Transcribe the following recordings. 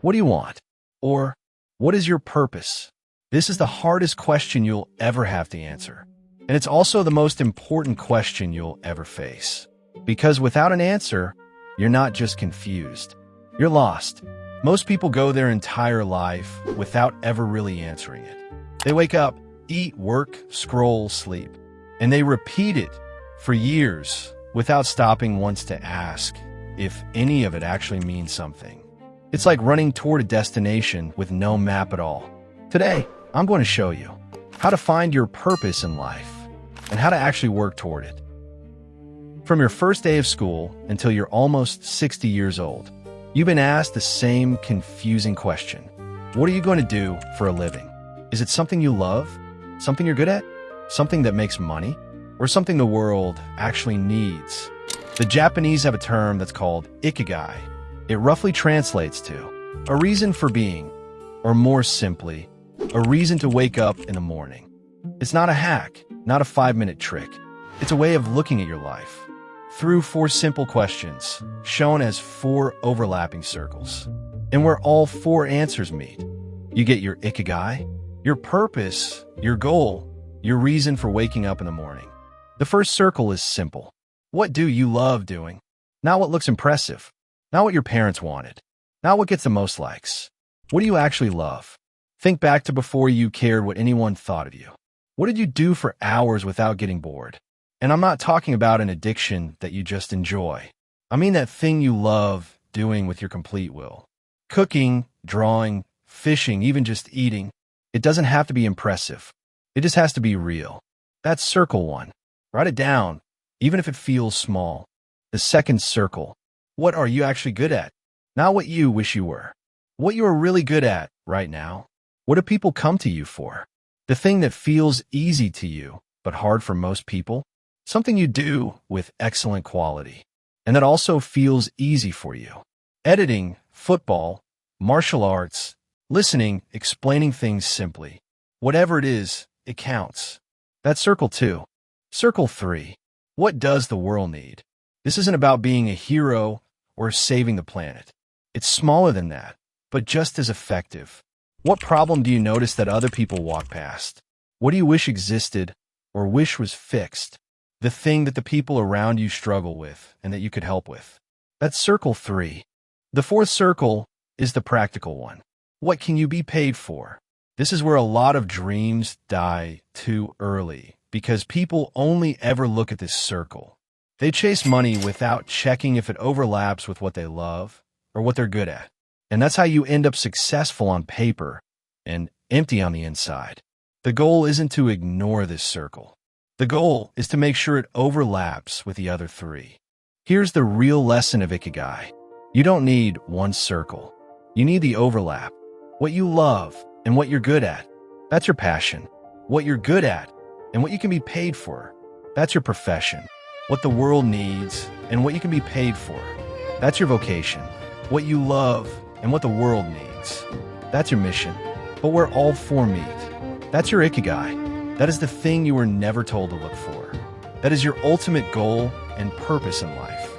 What do you want? Or, what is your purpose? This is the hardest question you'll ever have to answer. And it's also the most important question you'll ever face. Because without an answer, you're not just confused. You're lost. Most people go their entire life without ever really answering it. They wake up, eat, work, scroll, sleep. And they repeat it for years without stopping once to ask if any of it actually means something. It's like running toward a destination with no map at all. Today, I'm going to show you how to find your purpose in life and how to actually work toward it. From your first day of school until you're almost 60 years old, you've been asked the same confusing question. What are you going to do for a living? Is it something you love? Something you're good at? Something that makes money? Or something the world actually needs? The Japanese have a term that's called Ikigai. It roughly translates to a reason for being, or more simply, a reason to wake up in the morning. It's not a hack, not a 5-minute trick. It's a way of looking at your life through 4 simple questions, shown as 4 overlapping circles. And where all 4 answers meet, you get your Ikigai, your purpose, your goal, your reason for waking up in the morning. The first circle is simple. What do you love doing? Not what looks impressive. Not what your parents wanted. Not what gets the most likes. What do you actually love? Think back to before you cared what anyone thought of you. What did you do for hours without getting bored? And I'm not talking about an addiction that you just enjoy. I mean that thing you love doing with your complete will. Cooking, drawing, fishing, even just eating. It doesn't have to be impressive. It just has to be real. That's circle 1. Write it down, even if it feels small. The second circle. What are you actually good at? Not what you wish you were. What you are really good at right now. What do people come to you for? The thing that feels easy to you, but hard for most people. Something you do with excellent quality, and that also feels easy for you. Editing, football, martial arts, listening, explaining things simply. Whatever it is, it counts. That's circle 2. Circle 3. What does the world need? This isn't about being a hero or saving the planet. It's smaller than that, but just as effective. What problem do you notice that other people walk past? What do you wish existed or wish was fixed? The thing that the people around you struggle with and that you could help with. That's circle 3. The fourth circle is the practical one. What can you be paid for? This is where a lot of dreams die too early because people only ever look at this circle. They chase money without checking if it overlaps with what they love or what they're good at. And that's how you end up successful on paper and empty on the inside. The goal isn't to ignore this circle. The goal is to make sure it overlaps with the other 3. Here's the real lesson of Ikigai. You don't need one circle. You need the overlap. What you love and what you're good at. That's your passion. What you're good at and what you can be paid for. That's your profession. What the world needs and what you can be paid for. That's your vocation. What you love and what the world needs. That's your mission. But where all 4 meet. That's your Ikigai. That is the thing you were never told to look for. That is your ultimate goal and purpose in life.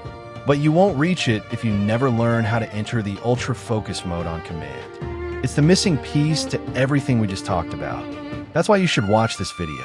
But you won't reach it if you never learn how to enter the ultra-focus mode on command. It's the missing piece to everything we just talked about. That's why you should watch this video.